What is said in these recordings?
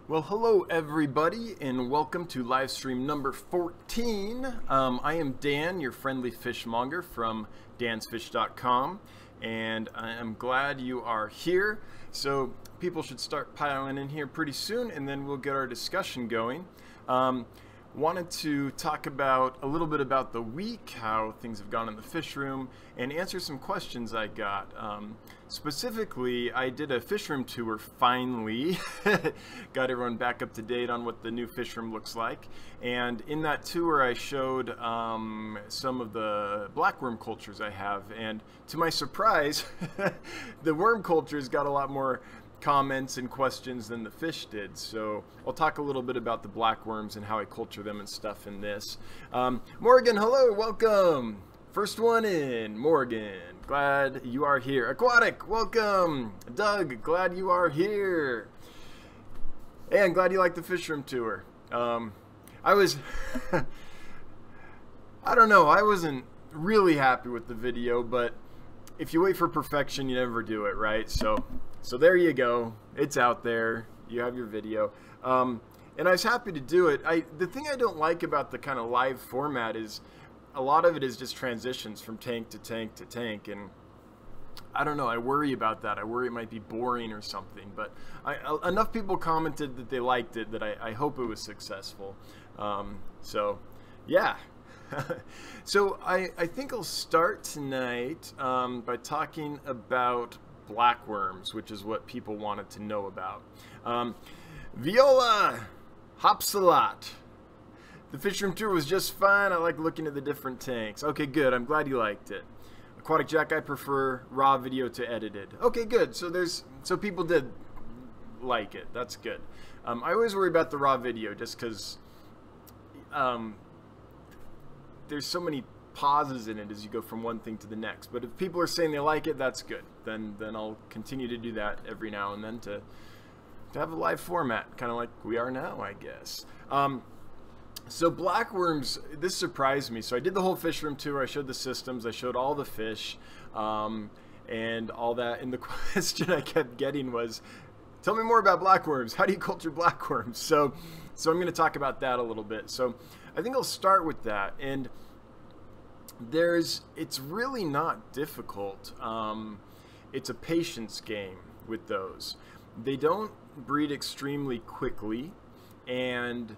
Well, hello everybody, and welcome to live stream number 14. I am Dan, your friendly fishmonger from dansfish.com, and I am glad you are here. So people should start piling in here pretty soon, and then we'll get our discussion going. Wanted to talk about a little bit about the week, how things have gone in the fish room, and answer some questions I got. Specifically, I did a fish room tour finally, got everyone back up to date on what the new fish room looks like, and in that tour I showed some of the black worm cultures I have, and to my surprise, the worm cultures got a lot more comments and questions than the fish did. So I'll talk a little bit about the black worms and how I culture them and stuff in this. Morgan, hello, welcome. First one in, Morgan, glad you are here. Aquatic, welcome. Doug, glad you are here. And glad you liked the fish room tour. I was, I don't know, I wasn't really happy with the video, but if you wait for perfection, you never do it, right? So there you go. It's out there. You have your video. And I was happy to do it. The thing I don't like about the kind of live format is a lot of it is just transitions from tank to tank to tank. And I don't know. I worry about that. I worry it might be boring or something. But enough people commented that they liked it that I hope it was successful. So, yeah. So I think I'll start tonight by talking about black worms, which is what people wanted to know about. Viola hops a lot. The fish room tour was just fine. I like looking at the different tanks. Okay, good. I'm glad you liked it. Aquatic Jack, I prefer raw video to edited. Okay, good. So people did like it. That's good. I always worry about the raw video just because there's so many pauses in it as you go from one thing to the next. But if people are saying they like it, that's good. Then I'll continue to do that every now and then to have a live format, kind of like we are now, I guess. So black worms, this surprised me. So I did the whole fish room tour. I showed the systems. I showed all the fish and all that. And the question I kept getting was, tell me more about black worms. How do you culture black worms? So I'm going to talk about that a little bit. So I think I'll start with that. And it's really not difficult. It's a patience game with those. They don't breed extremely quickly, and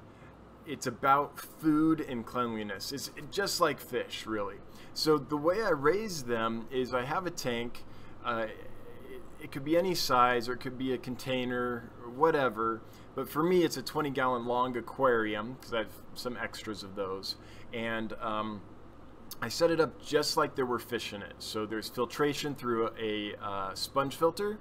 it's about food and cleanliness. It's just like fish, really. So the way I raise them is I have a tank. It could be any size, or it could be a container, or whatever. But for me, it's a 20-gallon long aquarium because I have some extras of those. And I set it up just like there were fish in it. So there's filtration through a sponge filter.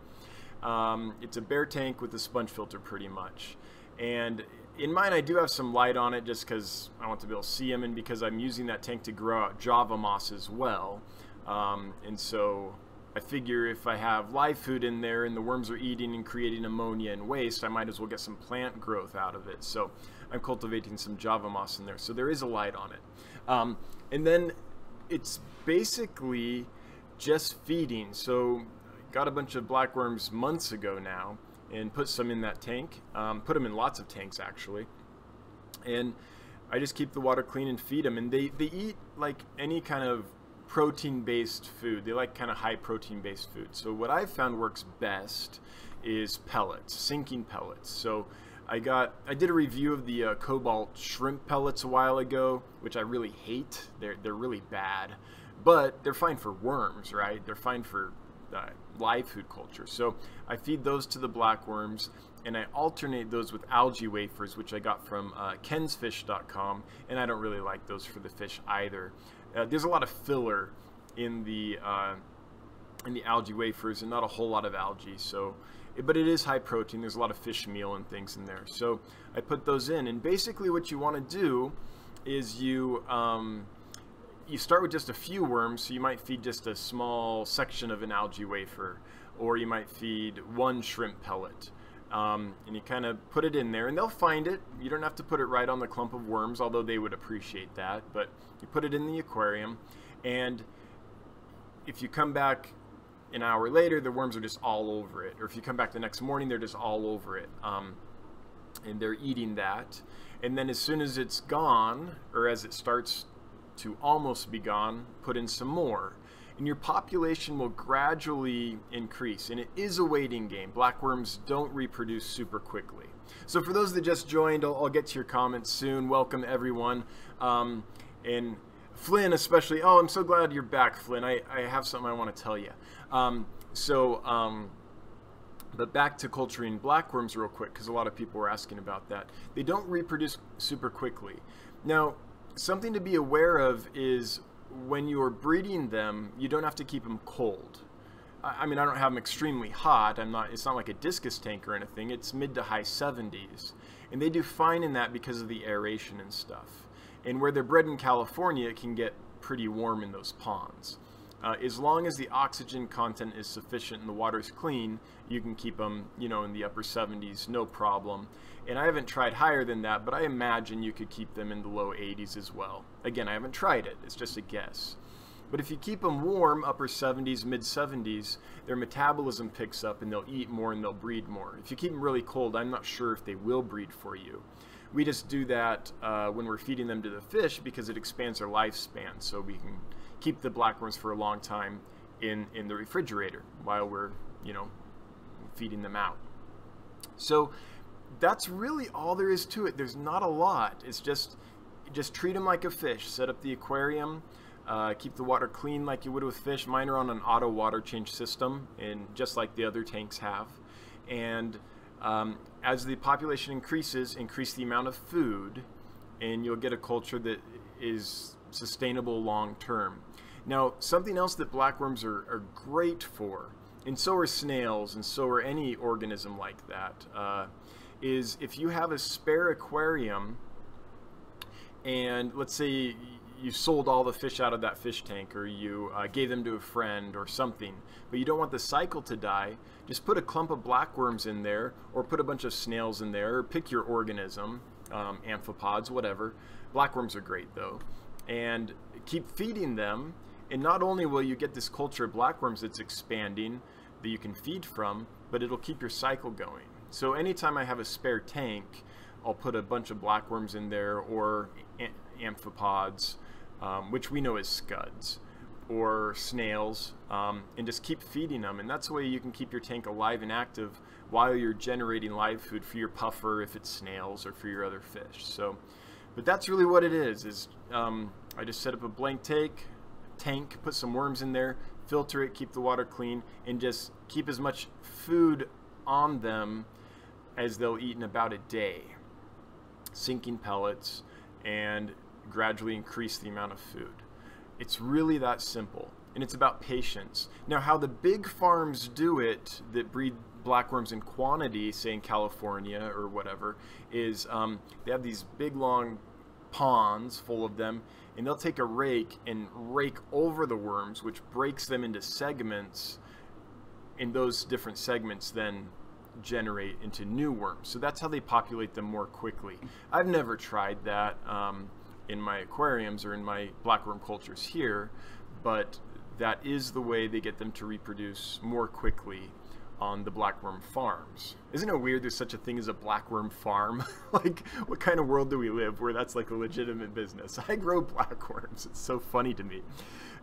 It's a bare tank with a sponge filter pretty much. And in mine, I do have some light on it just because I want to be able to see them, and because I'm using that tank to grow out Java moss as well. And so I figure if I have live food in there and the worms are eating and creating ammonia and waste, I might as well get some plant growth out of it. So I'm cultivating some Java moss in there. So there is a light on it. And then it's basically just feeding. So got a bunch of black worms months ago now and put some in that tank. Put them in lots of tanks actually. And I just keep the water clean and feed them. And they eat like any kind of protein-based food. They like kind of high protein-based food. So what I've found works best is pellets, sinking pellets. So I did a review of the cobalt shrimp pellets a while ago, which I really hate. They're really bad, but they're fine for worms, right? They're fine for live food culture. So I feed those to the black worms, and I alternate those with algae wafers, which I got from kensfish.com, and I don't really like those for the fish either. There's a lot of filler in the algae wafers and not a whole lot of algae, so but it is high protein. There's a lot of fish meal and things in there, so I put those in. And basically what you want to do is you start with just a few worms. So you might feed just a small section of an algae wafer, or you might feed one shrimp pellet, and you kind of put it in there, and they'll find it. You don't have to put it right on the clump of worms, although they would appreciate that. But you put it in the aquarium, and if you come back an hour later, the worms are just all over it. Or if you come back the next morning, they're just all over it. and they're eating that. And then as soon as it's gone, or as it starts to almost be gone, put in some more. And your population will gradually increase. And it is a waiting game. Blackworms don't reproduce super quickly. So for those that just joined, I'll get to your comments soon. Welcome everyone. And Flynn especially, oh, I'm so glad you're back, Flynn. I have something I want to tell you. But back to culturing blackworms real quick, because a lot of people were asking about that. They don't reproduce super quickly. Now, something to be aware of is when you're breeding them, you don't have to keep them cold. I mean, I don't have them extremely hot. It's not like a discus tank or anything. It's mid to high 70s. And they do fine in that because of the aeration and stuff. And where they're bred in California, it can get pretty warm in those ponds. As long as the oxygen content is sufficient and the water's clean, you can keep them, you know, in the upper 70s, no problem. And I haven't tried higher than that, but I imagine you could keep them in the low 80s as well. Again, I haven't tried it. It's just a guess. But if you keep them warm, upper 70s, mid 70s, their metabolism picks up and they'll eat more and they'll breed more. If you keep them really cold, I'm not sure if they will breed for you. We just do that when we're feeding them to the fish because it expands their lifespan, so we can keep the blackworms for a long time in the refrigerator while we're, you know, feeding them out. So that's really all there is to it. There's not a lot. It's just treat them like a fish. Set up the aquarium, keep the water clean like you would with fish. Mine are on an auto water change system, and just like the other tanks have. And as the population increases, increase the amount of food, and you'll get a culture that is sustainable long term. Now, something else that blackworms are great for, and so are snails, and so are any organism like that, is if you have a spare aquarium, and let's say you sold all the fish out of that fish tank, or you gave them to a friend or something, but you don't want the cycle to die, just put a clump of blackworms in there, or put a bunch of snails in there, or pick your organism, amphipods, whatever. Blackworms are great though. And keep feeding them, and not only will you get this culture of blackworms that's expanding that you can feed from, but it'll keep your cycle going. So anytime I have a spare tank, I'll put a bunch of blackworms in there, or amphipods, which we know as scuds, or snails, and just keep feeding them. And that's the way you can keep your tank alive and active while you're generating live food for your puffer, if it's snails, or for your other fish. So, but that's really what it is I just set up a blank tank, put some worms in there, filter it, keep the water clean, and just keep as much food on them as they'll eat in about a day. Sinking pellets, and gradually increase the amount of food. It's really that simple, and it's about patience. Now, how the big farms do it that breed blackworms in quantity, say in California or whatever, is they have these big long ponds full of them, and they'll take a rake and rake over the worms, which breaks them into segments, and those different segments then generate into new worms. So that's how they populate them more quickly. I've never tried that in my aquariums or in my blackworm cultures here, but that is the way they get them to reproduce more quickly on the blackworm farms. Isn't it weird there's such a thing as a blackworm farm? Like, what kind of world do we live where that's like a legitimate business? I grow blackworms. It's so funny to me.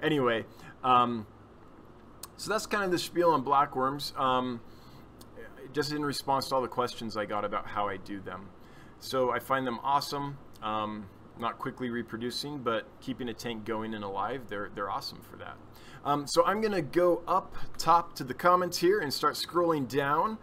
Anyway, so that's kind of the spiel on blackworms. Just in response to all the questions I got about how I do them. So I find them awesome. Not quickly reproducing, but keeping a tank going and alive. They're awesome for that. So I'm gonna go up top to the comments here and start scrolling down.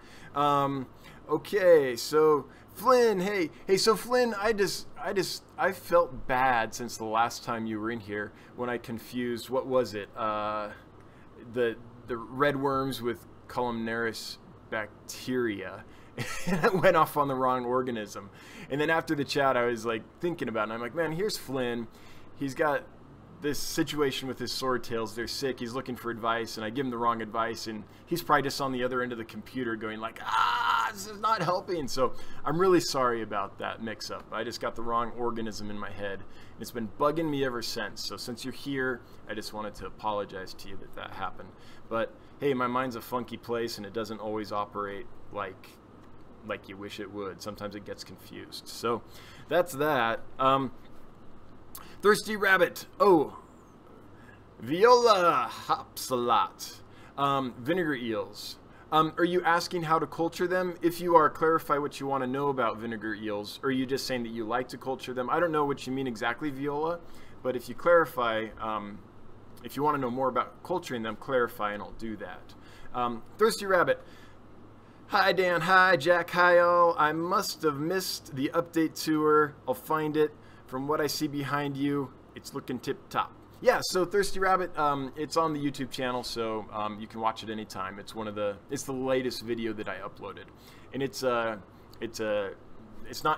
Okay, so Flynn, hey, so Flynn, I felt bad since the last time you were in here when I confused, what was it? The red worms with columnaris bacteria. And I went off on the wrong organism. And then after the chat, I was like thinking about it, and I'm like, man, here's Flynn. He's got this situation with his swordtails. They're sick. He's looking for advice, and I give him the wrong advice, and he's probably just on the other end of the computer going like, this is not helping. So I'm really sorry about that mix-up. I just got the wrong organism in my head. It's been bugging me ever since. So since you're here, I just wanted to apologize to you that happened. But hey, my mind's a funky place, and it doesn't always operate like like you wish it would. Sometimes it gets confused. So that's that. Thirsty Rabbit. Oh, Viola hops a lot. Vinegar eels. Are you asking how to culture them? If you are, clarify what you want to know about vinegar eels. Or are you just saying that you like to culture them? I don't know what you mean exactly, Viola, but if you clarify, if you want to know more about culturing them, clarify and I'll do that. Thirsty Rabbit. Hi Dan, hi Jack, hi all. I must have missed the update tour. I'll find it. From what I see behind you, it's looking tip-top. Yeah, so Thirsty Rabbit, it's on the YouTube channel, so you can watch it anytime. It's it's the latest video that I uploaded, and it's not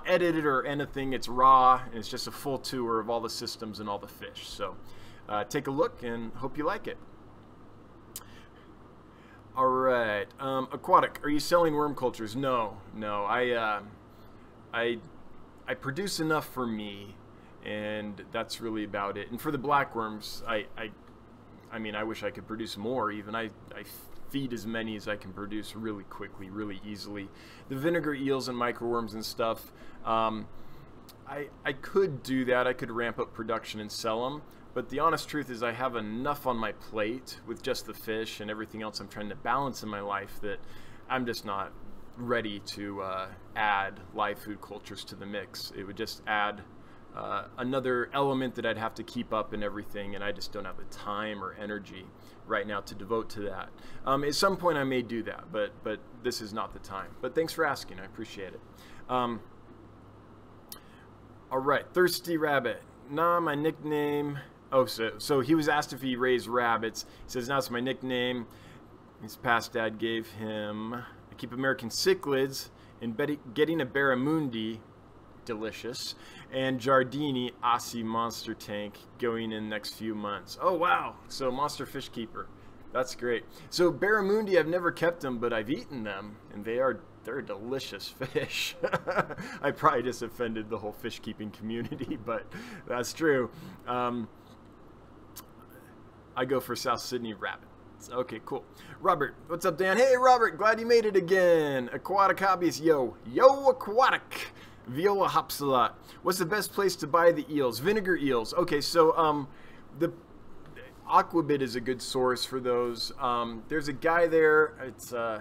edited or anything. It's raw, and it's just a full tour of all the systems and all the fish. So take a look, and hope you like it. All right, Aquatic, are you selling worm cultures? No, I produce enough for me. And that's really about it. And for the blackworms, I mean, I wish I could produce more even. I feed as many as I can produce really quickly, really easily. The vinegar eels and microworms and stuff, I could do that. I could ramp up production and sell them. But the honest truth is I have enough on my plate with just the fish and everything else I'm trying to balance in my life that I'm just not ready to add live food cultures to the mix. It would just add another element that I'd have to keep up and everything, and I just don't have the time or energy right now to devote to that. At some point I may do that, but this is not the time. But thanks for asking, I appreciate it. All right, Thirsty Rabbit. Nah, my nickname. Oh, so he was asked if he raised rabbits. He says, now it's my nickname. His past dad gave him. I keep American cichlids and getting a barramundi. Delicious. And Giardini Aussie monster tank going in next few months. Oh wow, so monster fish keeper, that's great. So barramundi, I've never kept them, but I've eaten them, and they're delicious fish. I probably just offended the whole fish keeping community, but that's true. I go for South Sydney rabbit. Okay, cool. Robert, what's up, Dan? Hey Robert, glad you made it again. Aquatic hobbies, yo Aquatic. Viola hops a lot. What's the best place to buy the eels? Vinegar eels. Okay, so the Aquabit is a good source for those. There's a guy there. It's I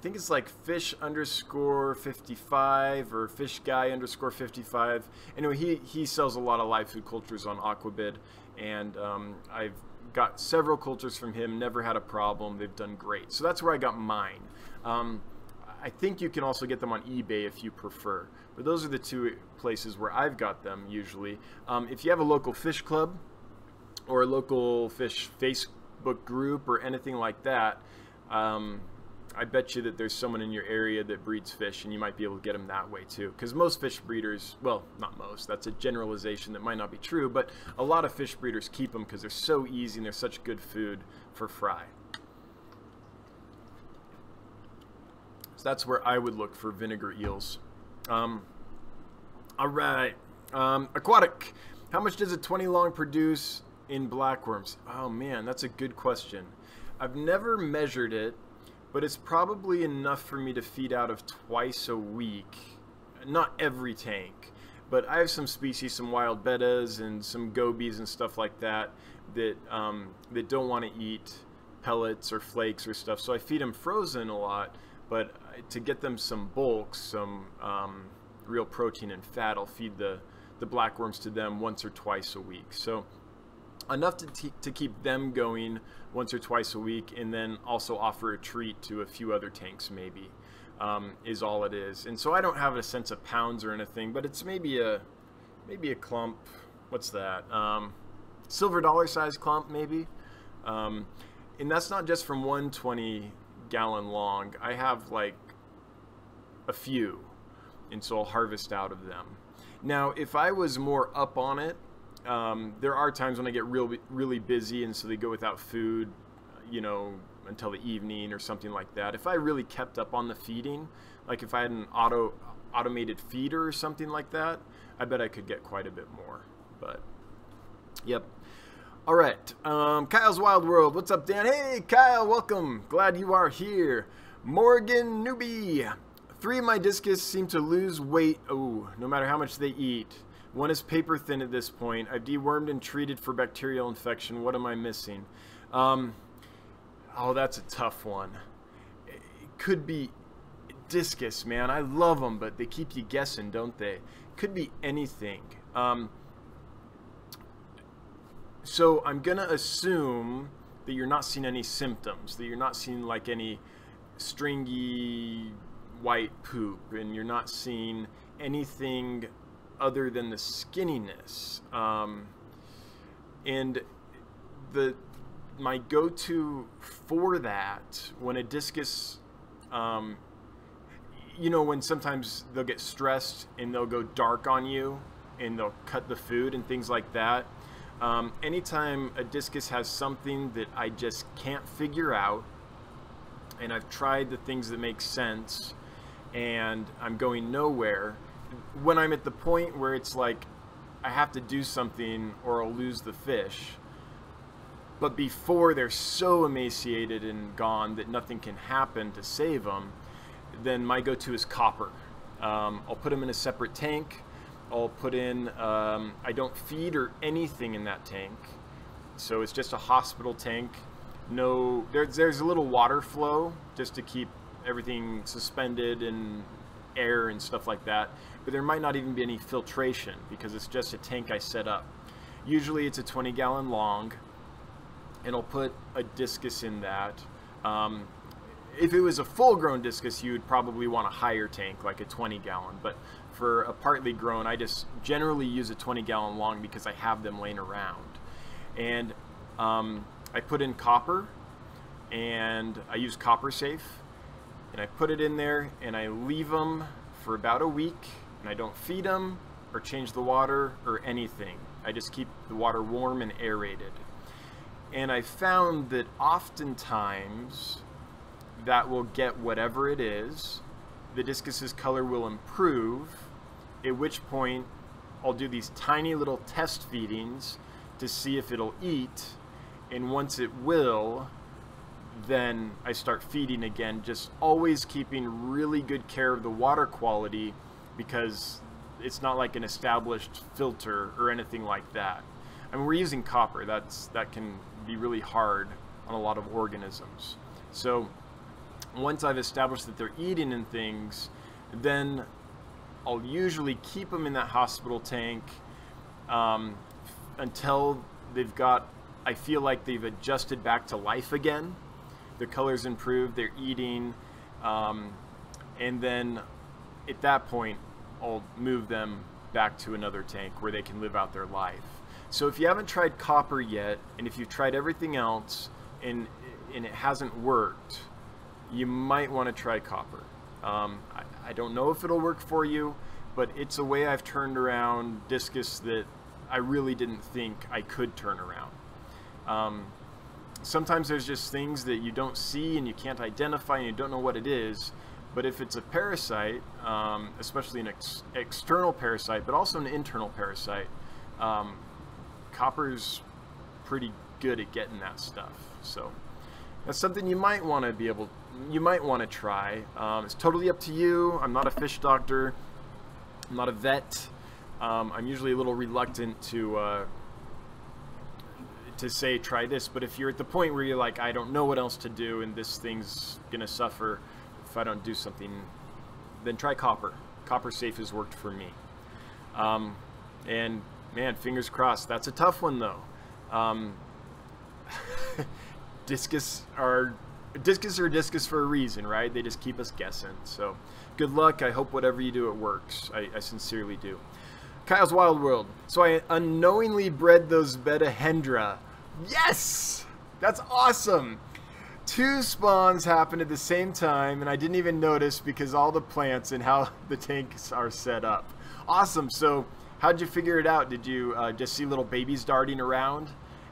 think it's like fish_55 or fishguy_55. Anyway, he sells a lot of live food cultures on Aquabit, and I've got several cultures from him. Never had a problem. They've done great. So that's where I got mine. I think you can also get them on eBay if you prefer. But those are the two places where I've got them usually. If you have a local fish club or a local fish Facebook group or anything like that, I bet you that there's someone in your area that breeds fish, and you might be able to get them that way too. Because most fish breeders, well, not most, that's a generalization that might not be true, but a lot of fish breeders keep them because they're so easy and they're such good food for fry. That's where I would look for vinegar eels. All right, Aquatic. How much does a 20 long produce in blackworms? Oh man, that's a good question. I've never measured it, but it's probably enough for me to feed out of twice a week. Not every tank, but I have some species, some wild bettas and some gobies and stuff like that that don't want to eat pellets or flakes or stuff. So I feed them frozen a lot. But to get them some bulk, some real protein and fat, I'll feed the blackworms to them once or twice a week. So enough to keep them going once or twice a week, and then also offer a treat to a few other tanks maybe, is all it is. And so I don't have a sense of pounds or anything, but it's maybe a clump. What's that? Silver dollar size clump maybe. And that's not just from 120 gallon long. I have like a few, and so I'll harvest out of them. Now if I was more up on it, there are times when I get really busy, and so they go without food, you know, until the evening or something like that. If I really kept up on the feeding, like if I had an automated feeder or something like that, I bet I could get quite a bit more. But yep. All right, Kyle's Wild World. What's up, Dan? Hey, Kyle, welcome. Glad you are here. Morgan Newbie. 3 of my discus seem to lose weight, no matter how much they eat. 1 is paper thin at this point. I've dewormed and treated for bacterial infection. What am I missing? Oh, that's a tough one. It could be discus, man. I love them, but they keep you guessing, don't they? Could be anything. So I'm gonna assume that you're not seeing any symptoms, that you're not seeing like any stringy white poop, and you're not seeing anything other than the skinniness. And my go-to for that, when a discus, you know, when sometimes they'll get stressed and they'll go dark on you and they'll cut the food and things like that. Anytime a discus has something that I just can't figure out, and I've tried the things that make sense and I'm going nowhere, when I'm at the point where it's like I have to do something or I'll lose the fish, but before they're so emaciated and gone that nothing can happen to save them, then my go-to is copper. I'll put them in a separate tank. I'll put in, I don't feed or anything in that tank, so it's just a hospital tank. No, there's a little water flow just to keep everything suspended and air and stuff like that, but there might not even be any filtration because it's just a tank I set up. Usually it's a 20-gallon long, and I'll put a discus in that. If it was a full-grown discus, you would probably want a higher tank, like a 20-gallon, but for a partly grown, I just generally use a 20-gallon long because I have them laying around. And I put in copper, and I use Copper Safe, and I put it in there and I leave them for about a week, and I don't feed them or change the water or anything. I just keep the water warm and aerated. And I found that oftentimes that will get whatever it is. The discus's color will improve, at which point I'll do these tiny little test feedings to see if it'll eat, and once it will, then I start feeding again, just always keeping really good care of the water quality, because it's not like an established filter or anything like that. I mean, we're using copper. That can be really hard on a lot of organisms. So once I've established that they're eating and things, then I'll usually keep them in that hospital tank until they've got, I feel like they've adjusted back to life again. The color's improved, they're eating, and then at that point I'll move them back to another tank where they can live out their life. So if you haven't tried copper yet, and if you've tried everything else and it hasn't worked, you might want to try copper. I don't know if it'll work for you, but it's a way I've turned around discus that I really didn't think I could turn around. Sometimes there's just things that you don't see and you can't identify and you don't know what it is, but if it's a parasite, especially an external parasite, but also an internal parasite, copper's pretty good at getting that stuff. So that's something you might want to try. It's totally up to you. I'm not a fish doctor. I'm not a vet. I'm usually a little reluctant to say try this, but if you're at the point where you're like, I don't know what else to do and this thing's gonna suffer if I don't do something, then try copper. Copper Safe has worked for me. And man, fingers crossed. That's a tough one though. Discus are discus for a reason, right? They just keep us guessing. So good luck. I hope whatever you do, it works. I sincerely do. Kyle's Wild World. So I unknowingly bred those Betahendra. Yes! That's awesome! 2 spawns happened at the same time, and I didn't even notice because all the plants and how the tanks are set up. Awesome. So how'd you figure it out? Did you just see little babies darting around?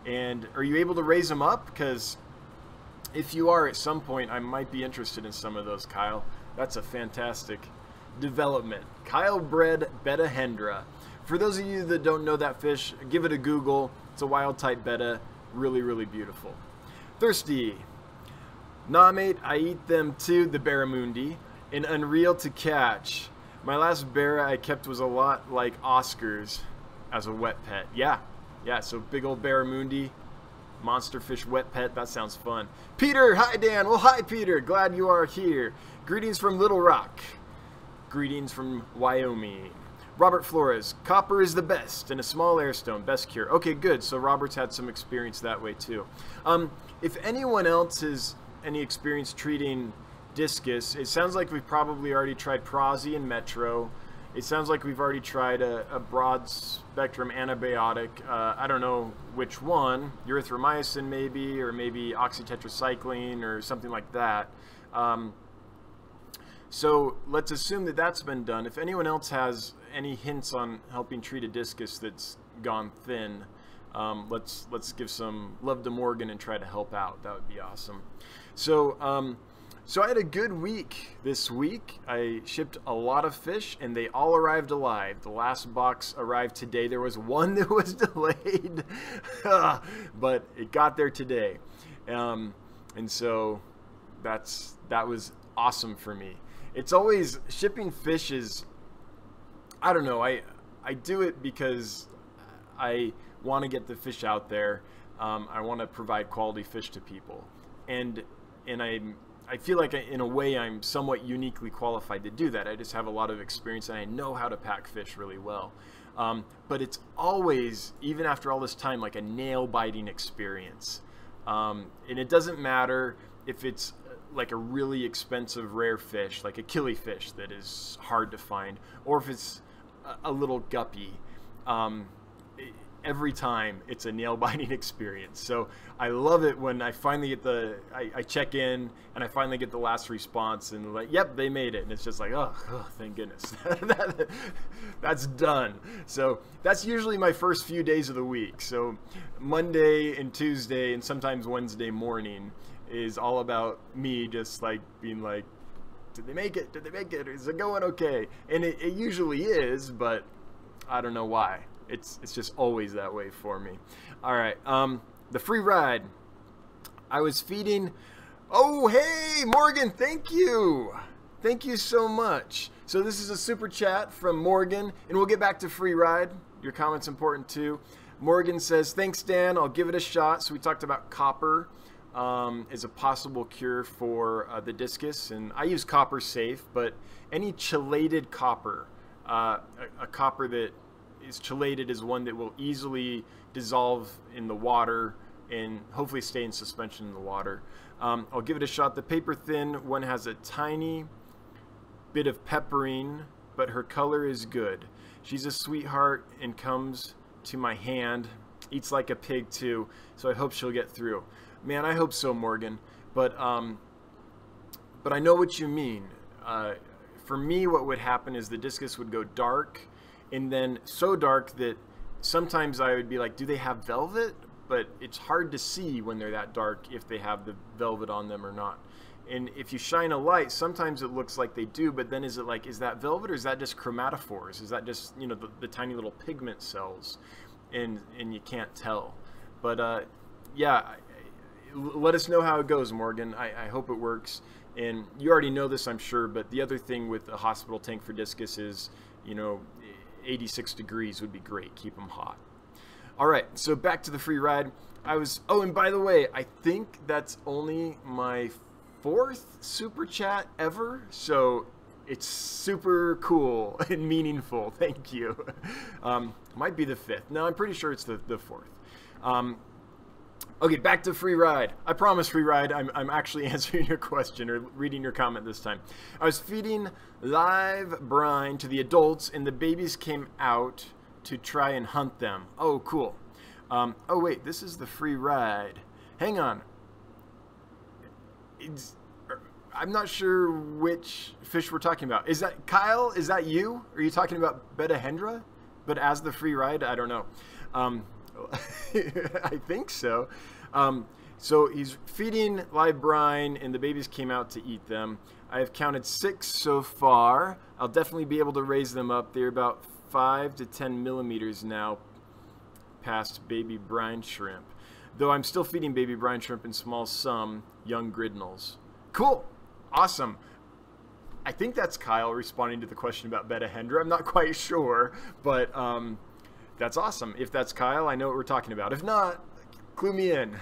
And are you able to raise them up? Because if you are, at some point, I might be interested in some of those, Kyle. That's a fantastic development. Kyle bred Betahendra. For those of you that don't know that fish, give it a Google. It's a wild type betta. Really, really beautiful. Thirsty. Nah, mate, I eat them too, the barramundi. and unreal to catch. My last bear I kept was a lot like Oscar's as a wet pet. Yeah, so big old barramundi, monster fish wet pet, that sounds fun. Peter, hi Dan. Well, hi Peter, glad you are here. Greetings from Little Rock. Greetings from Wyoming. Robert Flores, copper is the best, and a small airstone, best cure. Okay, good, so Robert's had some experience that way too. If anyone else has any experience treating discus, it sounds like we've probably already tried Prazi and Metro. It sounds like we've already tried a broad spectrum antibiotic. I don't know which one, erythromycin maybe, or maybe oxytetracycline or something like that. So let's assume that that's been done. If anyone else has any hints on helping treat a discus that's gone thin, let's give some love to Morgan and try to help out. That would be awesome. So so I had a good week this week. I shipped a lot of fish and they all arrived alive. The last box arrived today. There was one that was delayed, but it got there today. And so that was awesome for me. It's always, shipping fish is, I don't know, I do it because I want to get the fish out there. I want to provide quality fish to people. And I feel like in a way I'm somewhat uniquely qualified to do that. I just have a lot of experience and I know how to pack fish really well. But it's always, even after all this time, like a nail-biting experience. And it doesn't matter if it's like a really expensive rare fish, like a killifish that is hard to find, or if it's a little guppy. Every time it's a nail-biting experience. So I love it when I finally get I check in and I finally get the last response and like, yep, they made it. And it's just like, oh thank goodness. That's done. So that's usually my first few days of the week. So Monday and Tuesday and sometimes Wednesday morning is all about me just like being like, did they make it? Did they make it? Is it going okay? And it usually is, but I don't know why. It's just always that way for me. All right, the free ride. I was feeding. Oh, hey, Morgan, thank you. Thank you so much. So this is a super chat from Morgan, and we'll get back to free ride. Your comment's important too. Morgan says, thanks, Dan. I'll give it a shot. So we talked about copper as a possible cure for the discus, and I use Copper Safe, but any chelated copper, a copper that is chelated is one that will easily dissolve in the water and hopefully stay in suspension in the water. I'll give it a shot. The paper thin one has a tiny bit of peppering, but her color is good. She's a sweetheart and comes to my hand, eats like a pig too, so I hope she'll get through. Man, I hope so, Morgan. But I know what you mean. For me, what would happen is the discus would go dark, and then so dark that sometimes I would be like, do they have velvet? But it's hard to see when they're that dark if they have the velvet on them or not. And if you shine a light, sometimes it looks like they do, but then is it like, is that velvet or is that just chromatophores? Is that just, you know, the tiny little pigment cells? And you can't tell. But yeah, let us know how it goes, Morgan. I hope it works. And you already know this, I'm sure, but the other thing with a hospital tank for discus is, you know, 86 degrees would be great. Keep them hot. All right, so back to the free ride. Oh, and by the way, I think that's only my 4th super chat ever, so it's super cool and meaningful. Thank you. Might be the 5th. No, I'm pretty sure it's the 4th. Okay, back to free ride. I promise, free ride, I'm actually answering your question or reading your comment this time. I was feeding live brine to the adults and the babies came out to try and hunt them. Oh, cool. Oh, wait, this is the free ride. Hang on. I'm not sure which fish we're talking about. Is that Kyle? Is that you? Are you talking about Betahendra? But as the free ride? I don't know. I think so. So he's feeding live brine and the babies came out to eat them. I have counted 6 so far. I'll definitely be able to raise them up. They're about 5 to 10 millimeters now past baby brine shrimp. Though I'm still feeding baby brine shrimp in small young gridnels. Cool. Awesome. I think that's Kyle responding to the question about Beta Hendra. I'm not quite sure, but that's awesome. If that's Kyle, I know what we're talking about. If not, clue me in.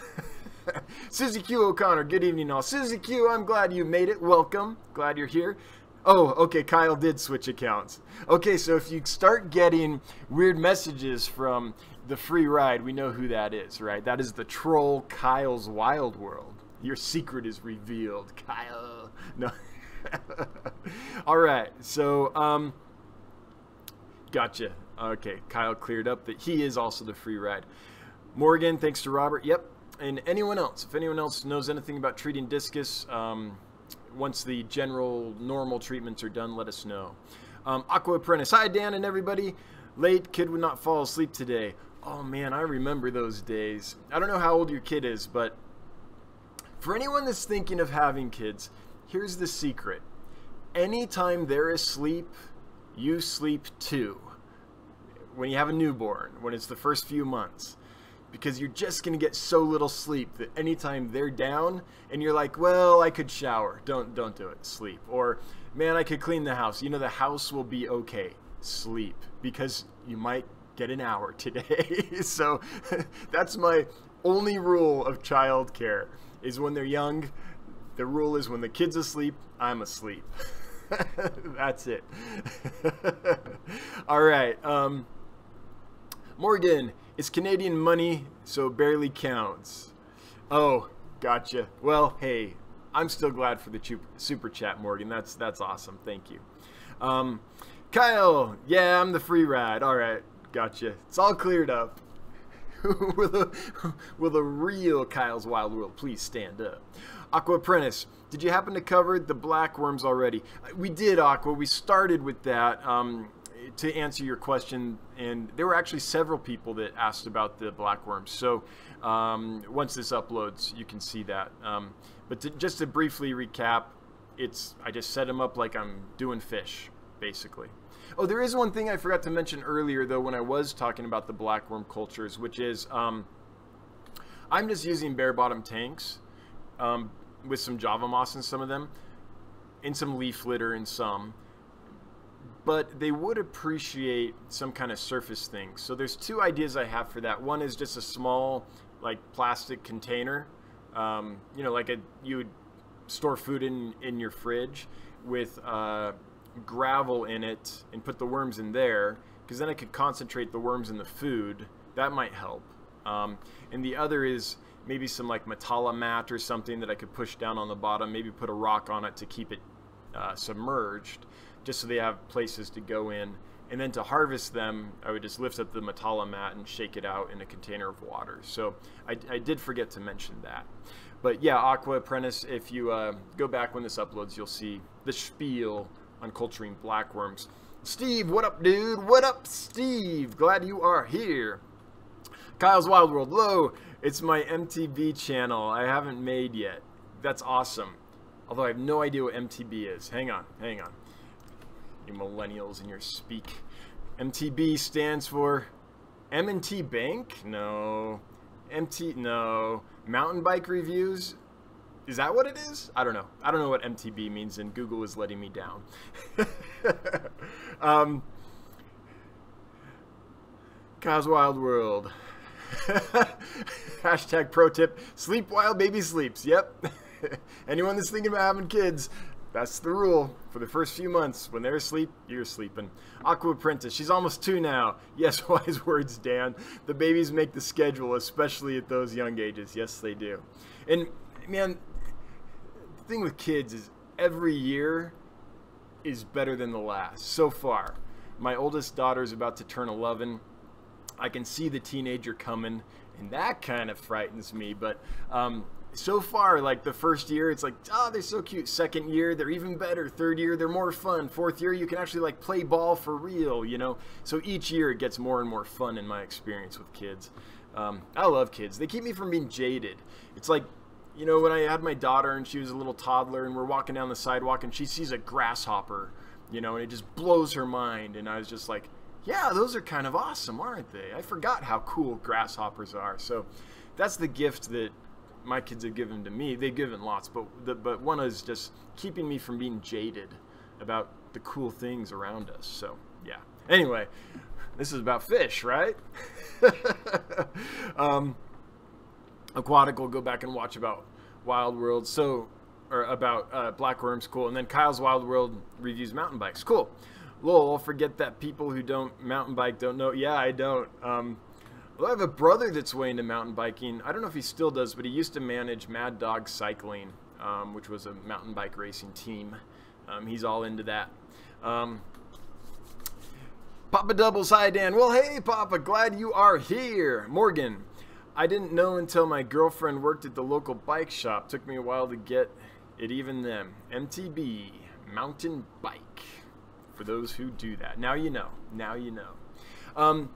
Susie Q O'Connor, good evening all. Susie Q, I'm glad you made it. Welcome. Glad you're here. Oh, okay, Kyle did switch accounts. Okay, so if you start getting weird messages from the free ride, we know who that is, right? That is the troll Kyle's Wild World. Your secret is revealed, Kyle. No. All right, so, gotcha. Okay, Kyle cleared up that he is also the free ride. Morgan, thanks to Robert. Yep. And anyone else, if anyone else knows anything about treating discus, once the general normal treatments are done, let us know. Aqua Apprentice, hi Dan and everybody. Late, kid would not fall asleep today. Oh man, I remember those days. I don't know how old your kid is, but for anyone that's thinking of having kids, here's the secret. Anytime they're asleep, you sleep too. When you have a newborn, when it's the first few months. Because you're just going to get so little sleep that anytime they're down and you're like, well, I could shower. Don't do it. Sleep. Or, man, I could clean the house. You know, the house will be okay. Sleep. Because you might get an hour today. So that's my only rule of childcare is when they're young. The rule is when the kid's asleep, I'm asleep. That's it. All right. Morgan, it's Canadian money, so it barely counts. Oh, gotcha. Well, hey, I'm still glad for the super chat, Morgan. That's awesome. Thank you. Kyle, yeah, I'm the free ride. All right, gotcha. It's all cleared up. Will the real Kyle's Wild World please stand up? Aqua Apprentice, did you happen to cover the black worms already? We did, Aqua. We started with that. To answer your question, and there were actually several people that asked about the blackworms. So once this uploads, you can see that. But just to briefly recap, I just set them up like I'm doing fish, basically. Oh, there is one thing I forgot to mention earlier, though, when I was talking about the blackworm cultures, which is I'm just using bare-bottom tanks with some Java moss in some of them, and some leaf litter in some. But they would appreciate some kind of surface thing. So there's two ideas I have for that. One is just a small, like, plastic container. You know, like you would store food in your fridge with gravel in it and put the worms in there, because then I could concentrate the worms in the food. That might help. And the other is maybe some, like, Matala mat or something that I could push down on the bottom, maybe put a rock on it to keep it submerged, just so they have places to go in. And then to harvest them, I would just lift up the Matala mat and shake it out in a container of water. So I did forget to mention that. But yeah, Aqua Apprentice, if you go back when this uploads, you'll see the spiel on culturing blackworms. Steve, what up, dude? What up, Steve? Glad you are here. Kyle's Wild World, hello. It's my MTB channel I haven't made yet. That's awesome. Although I have no idea what MTB is. Hang on. You millennials in your speak. MTB stands for M&T Bank? No. No. Mountain bike reviews? Is that what it is? I don't know. I don't know what MTB means, and Google is letting me down. Kyle's Wild World. Hashtag pro tip, sleep while baby sleeps. Yep. Anyone that's thinking about having kids, that's the rule. For the first few months, when they're asleep, you're sleeping. Aqua Apprentice, she's almost 2 now. Yes, wise words, Dan. The babies make the schedule, especially at those young ages. Yes, they do. And, man, the thing with kids is every year is better than the last, so far. My oldest daughter is about to turn 11. I can see the teenager coming, and that kind of frightens me. But so far, like the first year, it's like, oh, they're so cute. Second year, they're even better. Third year, they're more fun. Fourth year, you can actually like play ball for real, you know? So each year, it gets more and more fun in my experience with kids. I love kids. They keep me from being jaded. It's like, you know, when I had my daughter and she was a little toddler and we're walking down the sidewalk and she sees a grasshopper, you know, and it just blows her mind. And I was just like, yeah, those are kind of awesome, aren't they? I forgot how cool grasshoppers are. So that's the gift that my kids have given to me. They've given lots, but one is just keeping me from being jaded about the cool things around us. So yeah. Anyway, this is about fish, right? Aquatic will go back and watch about Wild World, or about Black Worms, cool. And then Kyle's Wild World reviews mountain bikes, cool. Lol, I'll forget that people who don't mountain bike don't know. Yeah, I don't. Well, I have a brother that's way into mountain biking. I don't know if he still does, but he used to manage Mad Dog Cycling, which was a mountain bike racing team. He's all into that. Papa Doubles, hi Dan. Well, hey Papa, glad you are here. Morgan, I didn't know until my girlfriend worked at the local bike shop. Took me a while to get it even then. MTB, mountain bike. For those who do that. Now you know. Now you know.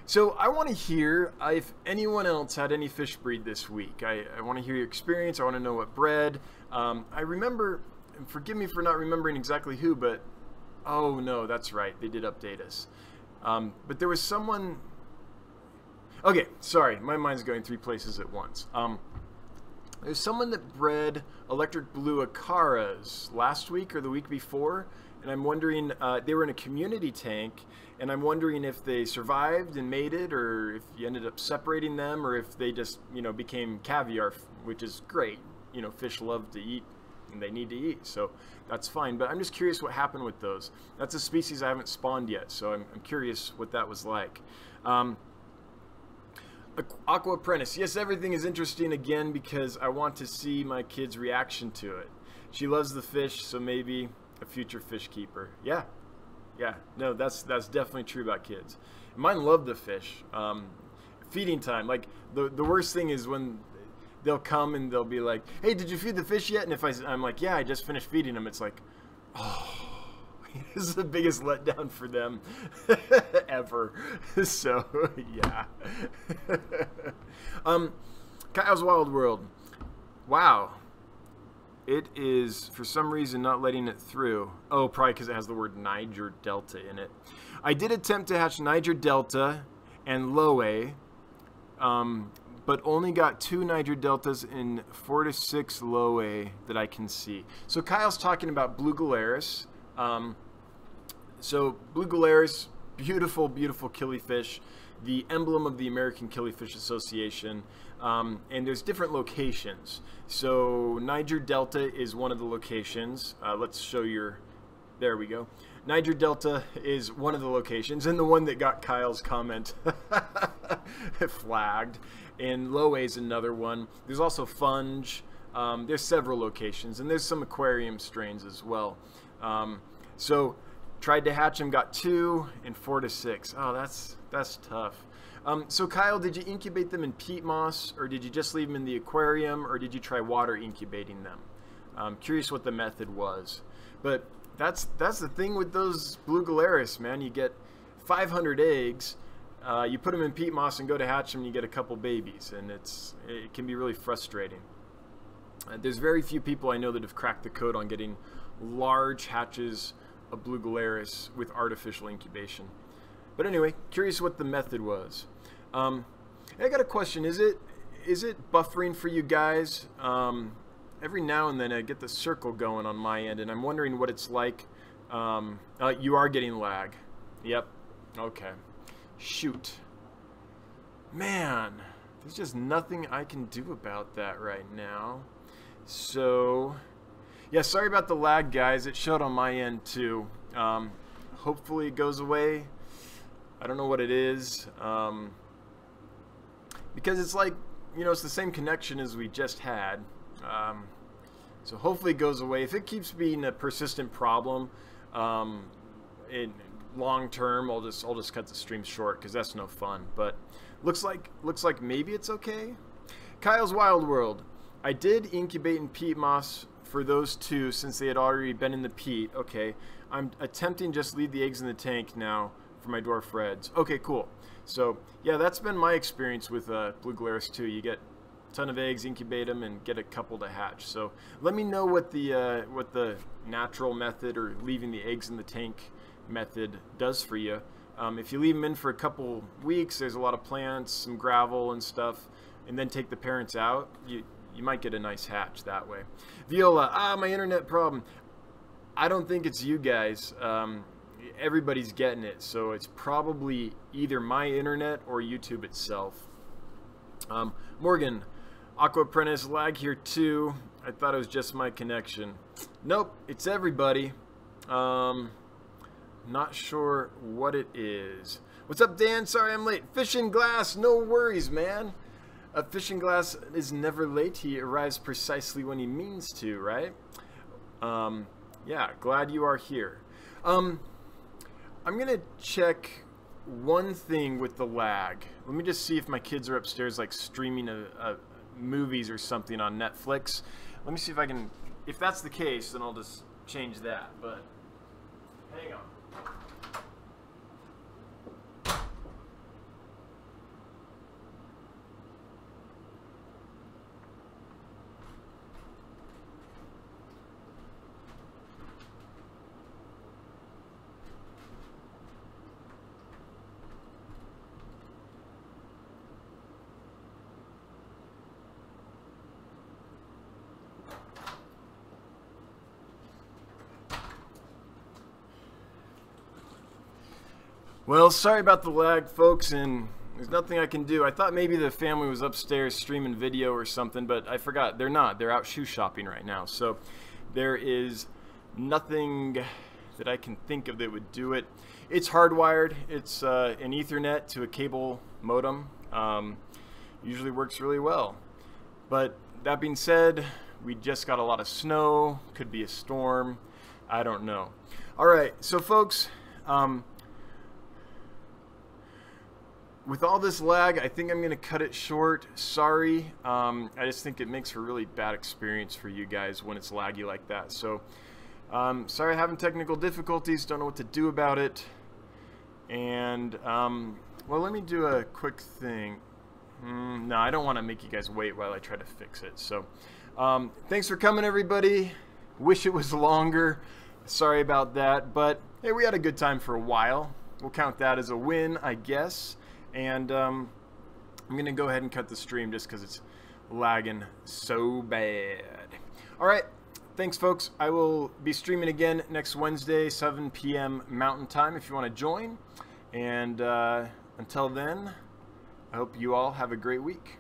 So I want to hear if anyone else had any fish breed this week. I want to hear your experience. I want to know what bred. I remember, and forgive me for not remembering exactly who, but oh no, that's right. They did update us. But there was someone... Okay, sorry. My mind's going 3 places at once. There's someone that bred electric blue Acaras last week or the week before, and I'm wondering, they were in a community tank, and I'm wondering if they survived and made it, or if you ended up separating them, or if they just, you know, became caviar, which is great. You know, fish love to eat, and they need to eat, so that's fine. But I'm just curious what happened with those. That's a species I haven't spawned yet, so I'm curious what that was like. Aqua Apprentice. Yes, everything is interesting again because I want to see my kid's reaction to it. She loves the fish, so maybe a future fish keeper. Yeah. Yeah. No, that's definitely true about kids. Mine love the fish. Feeding time. Like, the worst thing is when they'll come and they'll be like, hey, did you feed the fish yet? And if I'm like, yeah, I just finished feeding them, it's like, oh. This is the biggest letdown for them ever. So, yeah. Kyle's Wild World. Wow. It is, for some reason, not letting it through. Oh, probably because it has the word Niger Delta in it. I did attempt to hatch Niger Delta and Loe, but only got 2 Niger Deltas and 4 to 6 Loe that I can see. So Kyle's talking about Blue Gularis. So Blue Gularis, beautiful, beautiful killifish, the emblem of the American Killifish Association, and there's different locations. So Niger Delta is one of the locations. Let's show your, there we go. Niger Delta is one of the locations, and the one that got Kyle's comment flagged. And Loe is another one. There's also Funge. There's several locations, and there's some aquarium strains as well. So tried to hatch them, got 2 and 4 to 6. Oh, that's tough. So Kyle, did you incubate them in peat moss, or did you just leave them in the aquarium, or did you try water incubating them? I'm curious what the method was. But that's the thing with those Blue Gularis, man. You get 500 eggs, you put them in peat moss and go to hatch them, and you get a couple babies, and it can be really frustrating. There's very few people I know that have cracked the code on getting large hatches of Blue Gularis with artificial incubation. But anyway, curious what the method was. I got a question. Is it buffering for you guys? Every now and then I get the circle going on my end, and I'm wondering what it's like. You are getting lag. Yep. Okay. Shoot. Man, there's just nothing I can do about that right now. So... yeah, sorry about the lag, guys. It showed on my end, too. Hopefully it goes away. I don't know what it is. Because it's like, you know, it's the same connection as we just had. So hopefully it goes away. If it keeps being a persistent problem, in long term, I'll just cut the stream short because that's no fun. But looks like maybe it's okay. Kyle's Wild World. I did incubate in peat moss for those 2 since they had already been in the peat. Okay, I'm attempting just leave the eggs in the tank now for my dwarf reds. Okay, cool. So yeah, that's been my experience with Blue Gularis too. You get a ton of eggs, incubate them, and get a couple to hatch. So let me know what the natural method or leaving the eggs in the tank method does for you. If you leave them in for a couple weeks, there's a lot of plants, some gravel and stuff, and then take the parents out, you might get a nice hatch that way. Viola, my internet problem. I don't think it's you guys. Everybody's getting it, so it's probably either my internet or YouTube itself. Morgan, Aqua Apprentice, lag here too. I thought it was just my connection. Nope, it's everybody. Not sure what it is. What's up, Dan? Sorry I'm late. Fishing Glass, no worries, man. Fishing Glass is never late. He arrives precisely when he means to, right? Yeah, glad you are here. I'm gonna check one thing with the lag. Let me just see if my kids are upstairs, like streaming movies or something on Netflix. Let me see if I can. If that's the case, then I'll just change that. But hang on. Well, sorry about the lag, folks, and there's nothing I can do. I thought maybe the family was upstairs streaming video or something, but I forgot. They're not. They're out shoe shopping right now. So there is nothing that I can think of that would do it. It's hardwired. It's an Ethernet to a cable modem. Usually works really well. But that being said, we just got a lot of snow. Could be a storm. I don't know. All right, so folks, with all this lag, I think I'm going to cut it short. Sorry. I just think it makes for a really bad experience for you guys when it's laggy like that. So, sorry I'm having technical difficulties. Don't know what to do about it. And, well, let me do a quick thing. No, I don't want to make you guys wait while I try to fix it. So, thanks for coming, everybody. Wish it was longer. Sorry about that. But, hey, we had a good time for a while. We'll count that as a win, I guess. And I'm going to go ahead and cut the stream just because it's lagging so bad. All right. Thanks, folks. I will be streaming again next Wednesday, 7 p.m. Mountain Time if you want to join. And until then, I hope you all have a great week.